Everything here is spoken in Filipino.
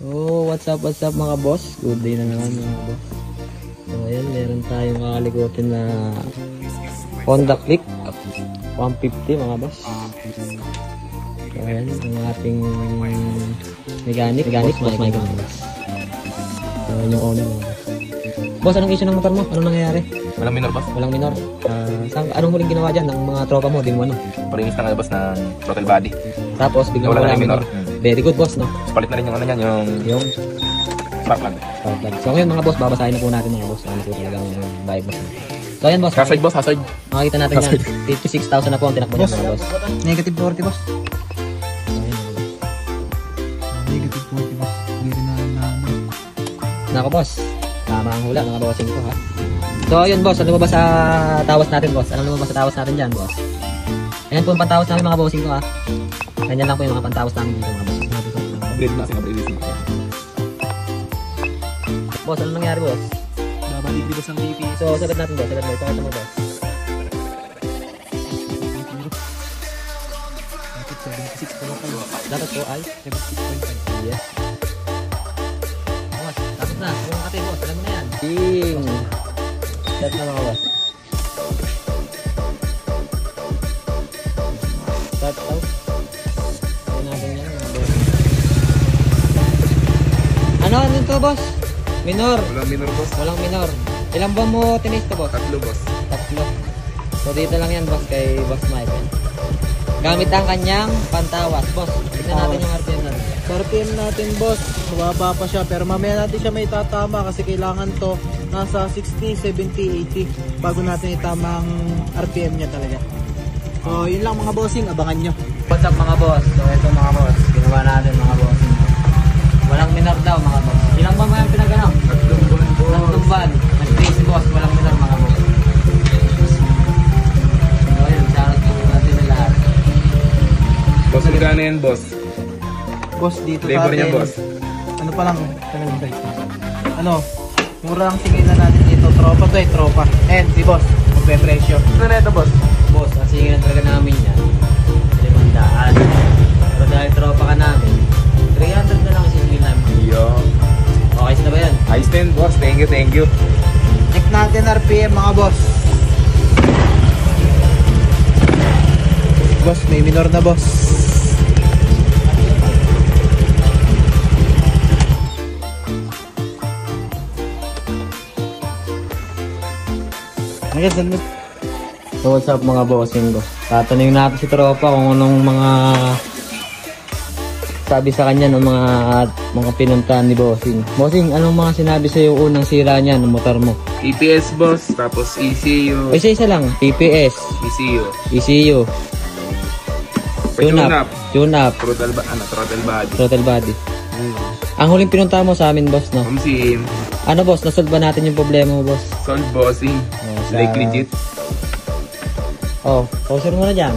Oh, what's up mga boss? Good day na naman mga boss. So ayan, meron tayong kakalikutin na Honda Click 150 mga boss. So ayan, ang ating mechanic boss Mike mga boss. So yun yung owner mga boss. Boss, anong issue ng motor mo? Anong nangyayari? Walang minor boss. Walang minor. Anong huling ginawa dyan ng mga tropa mo? Di mo ano? Palinis na nga boss ng throttle body. Tapos biglang wala minor. Very good boss, no? Palit na rin yung ano niyan, yung spark plug. So ngayon mga boss, babasahin na po natin mga boss. Ano po talagang vibe boss. So ayan boss. Hazard boss, hazard. Makikita natin yan. 56,000 na po ang tinakbo niya mga boss. Negative 40 boss. So, Negative 40 boss. Hindi rin na nako boss. Tama ang hula mga bossing ko ha. So ayun boss, ano ba sa tawas natin boss? Ano ba sa tawas natin dyan boss? Ayan po ang pantawas namin mga bossing ko ha. Ganyan lang po yung mga pantawas namin dito mga boss. Upgrade na, upgrade na. Boss, ano nangyari boss? babalik di boss ang BP. So sagot natin boss, sagot mo. Pakita mo boss. Dapat po ay 76.5. Yes. Boss, tapos na. Yung kate boss, alam mo na yan. Ding! Set na mga boss. Start out. Ayun natin yan mga boss. Ano to boss? Minor. Walang minor boss. Walang minor. Ilang buwan mo tinis to boss? 3 boss. 3. So dito lang yan boss kay Boss Mike. Gamit ang kanyang pantawas. Boss, tignan natin yung RPM natin. Sa RPM natin boss, mababa pa siya pero mamaya natin siya may tatama kasi kailangan to nasa 60, 70, 80 bago natin itama ang RPM niya talaga. So yun lang mga bossing, abangan nyo. What's up mga boss? So ito mga boss, ginawa natin mga boss. Walang minor daw mga boss. Ilang buwan mo yung pinagano? 3 buwan boss. 3 buwan. Nag-face boss, walang minor mga boss. So yun, shoutout po natin na lahat. Boss, magkano yan boss? Boss dito sa Flavor atin, niya boss. ano pa lang, ano, mura ang singilan natin dito, tropa to tropa. And si boss, magpe-presyo. Ano na ito boss? Boss, ang singin na talaga namin yan. 500. Pero dahil tropa ka namin, 300 na lang singin namin. Iyo. Okay, sino ba yan? Ayos din boss, thank you, thank you. Check natin RPM mga boss. Boss, may minor na boss. So what's up mga bossing ko? Tatanungin natin si tropa kung anong mga sabi sa kanya ng mga pinuntahan ni bossing. Bossing, anong mga sinabi sa iyo unang sira niya ng motor mo? EPS boss, tapos ECU. O isa lang, PPS, ECU. ECU, tune up, Throttle body. Ang huling pinuntahan mo sa amin boss, no? Sim. Ano boss, nasolve ba natin yung problema mo boss? Solve bossing. Oh, Like legit. Oh, poser mo na dyan.